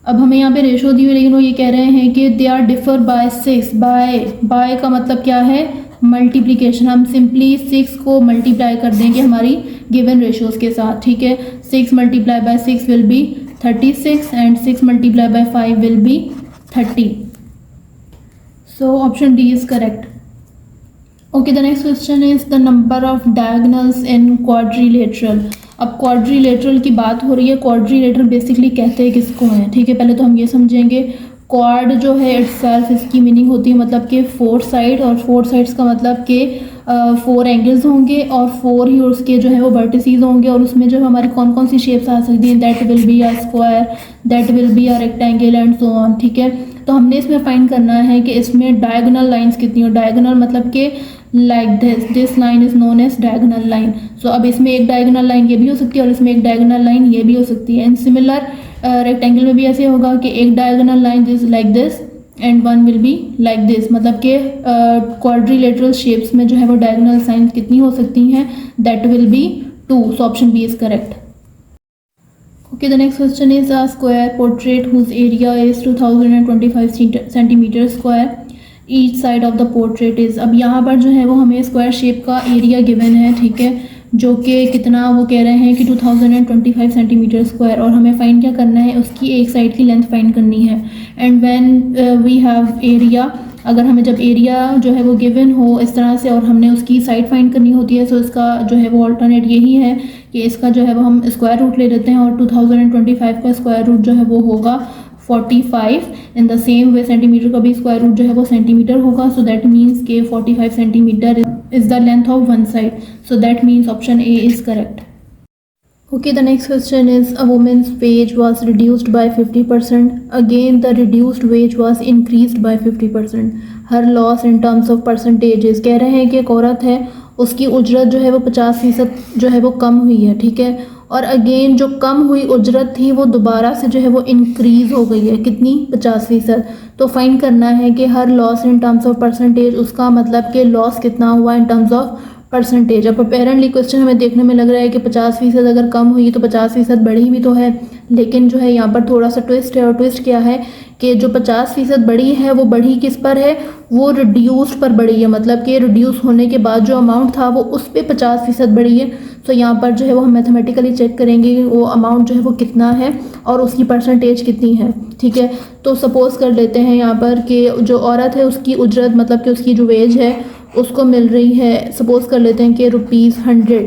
अब हमें यहाँ पे रेशो दी हुई, लेकिन वो ये कह रहे हैं कि they are differ by 6। By का मतलब क्या है, मल्टीप्लिकेशन। हम सिंपली 6 को मल्टीप्लाई कर देंगे हमारी गिवन रेशोज के साथ, ठीक है। 6 multiply by 6 will be 36 and 6 multiply by 5 will be 30। So option D is correct. Okay, the next question is the number of diagonals in quadrilateral. अब क्वाड्रिलेटरल की बात हो रही है। क्वाड्रिलेटरल बेसिकली कहते हैं किसको हैं, ठीक है। पहले तो हम ये समझेंगे, क्वाड जो है इटसेल्फ, इसकी मीनिंग होती है मतलब कि 4 साइड, और 4 साइड्स का मतलब कि 4 एंगल्स होंगे और 4 ही उसके जो है वो वर्टिसेस होंगे। और उसमें जो हमारी कौन कौन सी शेप्स आ सकती हैं, that will be a square, that will be a rectangle and so on, ठीक है। तो हमने इसमें फाइंड करना है कि इसमें डायगोनल लाइंस कितनी हो। डायगोनल मतलब कि like this line is known as diagonal line. So अब इसमें एक डायगोनल लाइन ये भी हो सकती है और इसमें एक डायगोनल लाइन ये भी हो सकती है। एंड सिमिलर रेक्टेंगल में भी ऐसे होगा कि एक diagonal line this like this and one will be like this. मतलब कि क्वाड्रिलेटरल शेप्स में जो है वो डायगोनल साइंस कितनी हो सकती हैं, that will be 2। So option B is correct. Okay, the next question is a square portrait whose area is 2025 centimeter square. Each side of the portrait is, अब यहाँ पर जो है वो हमें स्क्वायर शेप का एरिया गिवन है, ठीक है, जो कि कितना वो कह रहे हैं कि 2025 सेंटीमीटर स्क्वायर, और हमें फाइंड क्या करना है, उसकी एक साइड की लेंथ फाइंड करनी है। And when we have area, अगर हमें जब एरिया जो है वो गिवन हो इस तरह से और हमने उसकी साइड फाइंड करनी होती है, तो इसका जो है वो अल्टरनेट यही है कि इसका जो है वो हम स्क्वायर रूट ले लेते हैं और 2025 का स्क्वायर रूट जो है वो होगा 45। In the same way centimetre का भी स्क्वायर रूट जो है वो सेंटीमीटर होगा। सो दैट मीन्स के 45 centimetre is the length of one side. So that means option A is correct. Okay, the next question is a woman's wage was reduced by 50%. Again, the reduced wage was increased by 50%. Her loss in terms of percentages, कह रहे हैं कि एक औरत है, उसकी उजरत जो है वो 50% जो है वो कम हुई है, ठीक है। और अगेन जो कम हुई उजरत थी वो दोबारा से जो है वो इंक्रीज़ हो गई है, कितनी, 50%। तो फाइंड करना है कि हर loss in terms of percentage, उसका मतलब कि लॉस कितना हुआ इन टर्म्स ऑफ परसेंटेज। अब अपेरेंटली क्वेश्चन हमें देखने में लग रहा है कि 50% अगर कम हुई तो 50% बढ़ी भी तो है, लेकिन जो है यहाँ पर थोड़ा सा ट्विस्ट है। और ट्विस्ट क्या है कि जो 50% बढ़ी है वो बढ़ी किस पर है, वो रिड्यूस्ड पर बढ़ी है। मतलब कि रिड्यूस होने के बाद जो अमाउंट था वो उस पर 50% बढ़ी है। तो यहाँ पर जो है वो हम मैथमेटिकली चेक करेंगे कि वो अमाउंट जो है वो कितना है और उसकी परसेंटेज कितनी है, ठीक है। तो सपोज कर लेते हैं यहाँ पर कि जो औरत है उसकी उजरत मतलब कि उसकी जो वेज है उसको मिल रही है, सपोज कर लेते हैं कि ₹100,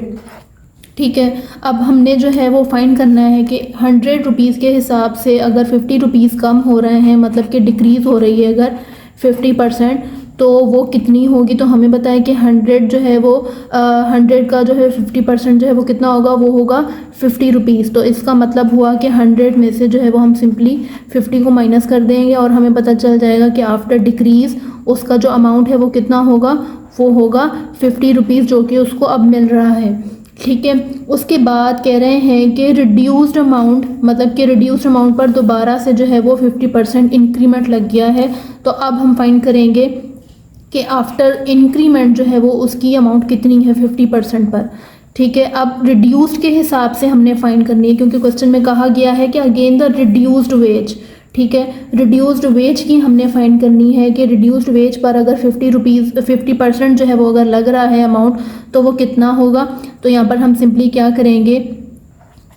ठीक है। अब हमने जो है वो फाइंड करना है कि 100 रुपीज़ के हिसाब से अगर 50 रुपीज़ कम हो रहे हैं, मतलब कि डिक्रीज़ हो रही है अगर 50%, तो वो कितनी होगी। तो हमें बताया कि 100 जो है वो 100 का जो है 50% जो है वो कितना होगा, वो होगा 50 रुपीज़। तो इसका मतलब हुआ कि 100 में से जो है वो हम सिंपली 50 को माइनस कर देंगे और हमें पता चल जाएगा कि आफ्टर डिक्रीज़ उसका जो अमाउंट है वो कितना होगा, वो होगा 50 रुपीज़, जो कि उसको अब मिल रहा है, ठीक है। उसके बाद कह रहे हैं कि रिड्यूस्ड अमाउंट, मतलब कि रिड्यूस्ड अमाउंट पर दोबारा से जो है वो 50% इंक्रीमेंट लग गया है। तो अब हम फाइंड करेंगे कि आफ्टर इंक्रीमेंट जो है वो उसकी अमाउंट कितनी है 50% पर, ठीक है। अब रिड्यूस्ड के हिसाब से हमने फाइंड करनी है, क्योंकि क्वेश्चन में कहा गया है कि अगेन द रिड्यूस्ड वेज, ठीक है। रिड्यूस्ड वेज की हमने फाइंड करनी है कि रिड्यूस्ड वेज पर अगर 50% जो है वो अगर लग रहा है अमाउंट, तो वो कितना होगा। तो यहाँ पर हम सिंपली क्या करेंगे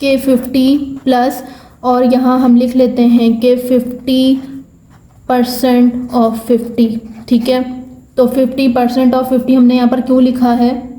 कि 50 प्लस, और यहाँ हम लिख लेते हैं कि 50% ऑफ 50, ठीक है। तो 50% ऑफ 50 हमने यहाँ पर क्यों लिखा है,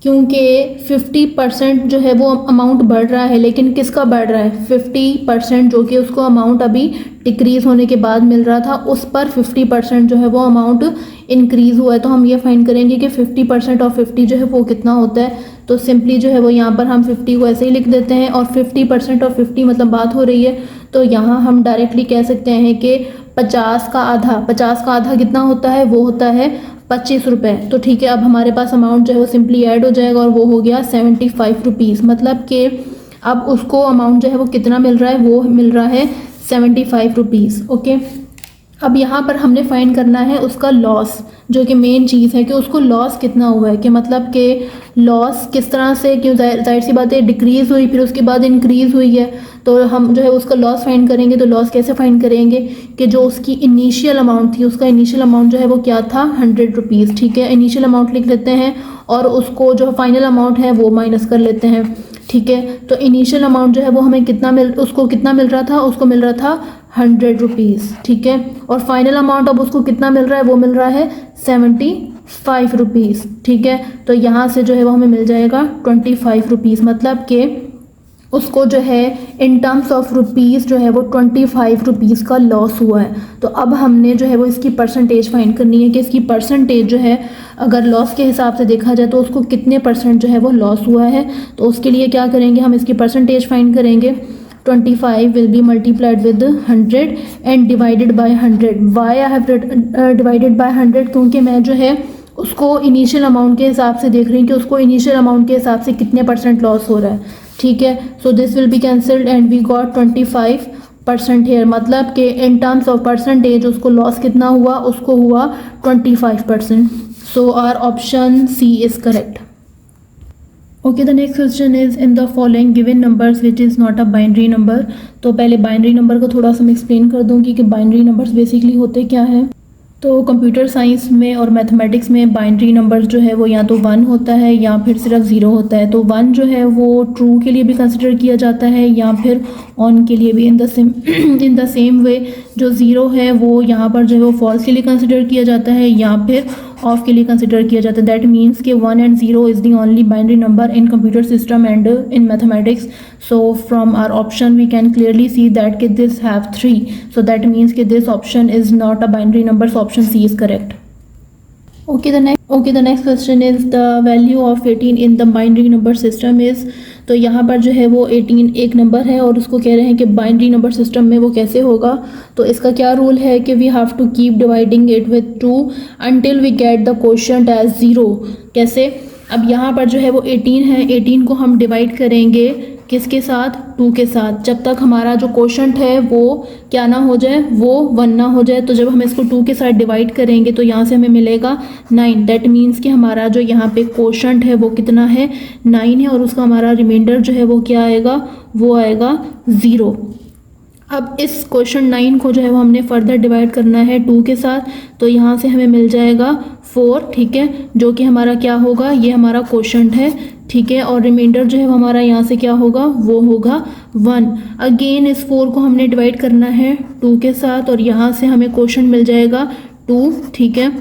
क्योंकि 50% जो है वो अमाउंट बढ़ रहा है, लेकिन किसका बढ़ रहा है, 50% जो कि उसको अमाउंट अभी डिक्रीज़ होने के बाद मिल रहा था, उस पर 50% जो है वो अमाउंट इंक्रीज़ हुआ है। तो हम ये फाइंड करेंगे कि 50% ऑफ 50 जो है वो कितना होता है। तो सिंपली जो है वो यहाँ पर हम 50 को ऐसे ही लिख देते हैं, और 50% ऑफ 50 मतलब बात हो रही है, तो यहाँ हम डायरेक्टली कह सकते हैं कि 50 का आधा कितना होता है, वो होता है 25 रुपये। तो ठीक है, अब हमारे पास अमाउंट जो है वो सिंपली ऐड हो जाएगा और वो हो गया 75 रुपीज़। मतलब कि अब उसको अमाउंट जो है वो कितना मिल रहा है, वो मिल रहा है 75 रुपीज़। ओके, अब यहाँ पर हमने फाइंड करना है उसका लॉस, जो कि मेन चीज़ है कि उसको लॉस कितना हुआ है, कि मतलब कि लॉस किस तरह से, क्यों जाहिर सी बात है डिक्रीज़ हुई फिर उसके बाद इंक्रीज़ हुई है, तो हम जो है उसका लॉस फाइंड करेंगे। तो लॉस कैसे फाइंड करेंगे कि जो उसकी इनिशियल अमाउंट थी, उसका इनिशियल अमाउंट जो है वो क्या था, 100 रुपीज़। ठीक है, इनिशियल अमाउंट लिख लेते हैं और उसको जो फाइनल अमाउंट है वो माइनस कर लेते हैं। ठीक है, तो इनिशियल अमाउंट जो है वो हमें उसको कितना मिल रहा था, उसको मिल रहा था 100 रुपीज़। ठीक है, और फाइनल अमाउंट अब उसको कितना मिल रहा है, वो मिल रहा है 75 रुपीज़। ठीक है, तो यहाँ से जो है वो हमें मिल जाएगा 25 रुपीज़, मतलब कि उसको जो है इन टर्म्स ऑफ रुपीज़ जो है वो 25 रुपीज़ का लॉस हुआ है। तो अब हमने जो है वो इसकी परसेंटेज फाइंड करनी है कि इसकी परसेंटेज जो है अगर लॉस के हिसाब से देखा जाए तो उसको कितने परसेंट जो है वो लॉस हुआ है। तो उसके लिए क्या करेंगे, हम इसकी परसेंटेज फाइंड करेंगे। 25 will be multiplied with 100 and divided by 100. Why I have divided by 100? क्योंकि मैं जो है उसको इनिशियल अमाउंट के हिसाब से देख रही हूँ कि उसको इनिशियल अमाउंट के हिसाब से कितने परसेंट लॉस हो रहा है। ठीक है, so this will be cancelled and we got 25% here, मतलब कि इन टर्म्स ऑफ परसेंटेज उसको लॉस कितना हुआ, उसको हुआ 25%। So our option C is correct. Okay, the next question is in the following given numbers which is not a binary number. तो पहले binary number को थोड़ा सा मैं एक्सप्लेन कर दूँगी कि बाइनरी नंबर्स बेसिकली होते क्या है। तो कंप्यूटर साइंस में और मैथमेटिक्स में बाइनरी नंबर्स जो है वो या तो 1 होता है या फिर सिर्फ 0 होता है। तो 1 जो है वो ट्रू के लिए भी कंसिडर किया जाता है या फिर ऑन के लिए भी। इन द सेम वे जो 0 है वो यहाँ पर जो है वो फॉल्स के लिए कंसिडर किया जाता है या फिर ऑफ के लिए कंसिडर किया जाता है। दैट मीन्स कि 1 and 0 is the only binary number in computer system and in mathematics. So from our option we can clearly see that कि this have 3, so that means कि this option is not a binary number, so option C is correct. Okay, the next question is the value of 18 in the binary number system is। तो यहाँ पर जो है वो 18 एक number है और उसको कह रहे हैं कि बाइनरी नंबर सिस्टम में वो कैसे होगा। तो इसका क्या रूल है कि we have to keep dividing it with 2 until we get the quotient as 0। कैसे, अब यहाँ पर जो है वो 18 है, 18 को हम डिवाइड करेंगे किसके साथ, 2 के साथ, जब तक हमारा जो क्वोशंट है वो क्या ना हो जाए, वो 1 ना हो जाए। तो जब हम इसको 2 के साथ डिवाइड करेंगे तो यहाँ से हमें मिलेगा 9। दैट मीन्स कि हमारा जो यहाँ पे क्वोशंट है वो कितना है, 9 है, और उसका हमारा रिमाइंडर जो है वो क्या आएगा, वो आएगा 0। अब इस क्वेश्चन 9 को जो है वो हमने फर्दर डिवाइड करना है 2 के साथ, तो यहाँ से हमें मिल जाएगा 4। ठीक है, जो कि हमारा क्या होगा, ये हमारा क्वोशंट है। ठीक है, और रिमाइंडर जो है वो हमारा यहाँ से क्या होगा, वो होगा 1। अगेन इस 4 को हमने डिवाइड करना है 2 के साथ और यहाँ से हमें क्वोशंट मिल जाएगा 2। ठीक है,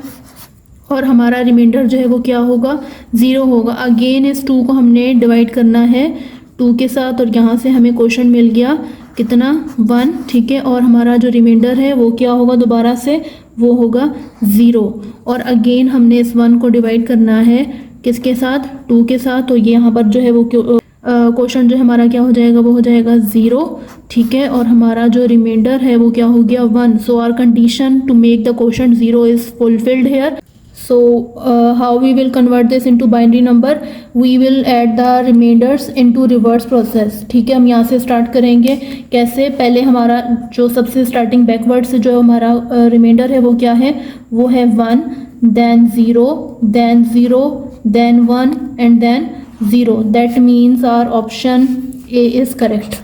और हमारा रिमाइंडर जो है वो क्या होगा, 0 होगा। अगेन इस 2 को हमने डिवाइड करना है 2 के साथ और यहाँ से हमें क्वोशंट मिल गया कितना, 1। ठीक है, और हमारा जो रिमाइंडर है वो क्या होगा, दोबारा से वो होगा 0। और अगेन हमने इस 1 को डिवाइड करना है किसके साथ, 2 के साथ, तो ये यहाँ पर जो है वो क्वोशंट जो हमारा क्या हो जाएगा, वो हो जाएगा 0। ठीक है, और हमारा जो रिमाइंडर है वो क्या हो गया, 1। So our condition to make the quotient 0 is fulfilled here. So how we will convert this into binary number? We will add the remainders into reverse process। ठीक है, हम यहाँ से स्टार्ट करेंगे। कैसे, पहले हमारा जो सबसे स्टार्टिंग बैकवर्ड से जो हमारा रिमाइंडर है वो क्या है, वो है 1, then 0, then 0, then 1 and then 0। That means our option A is correct।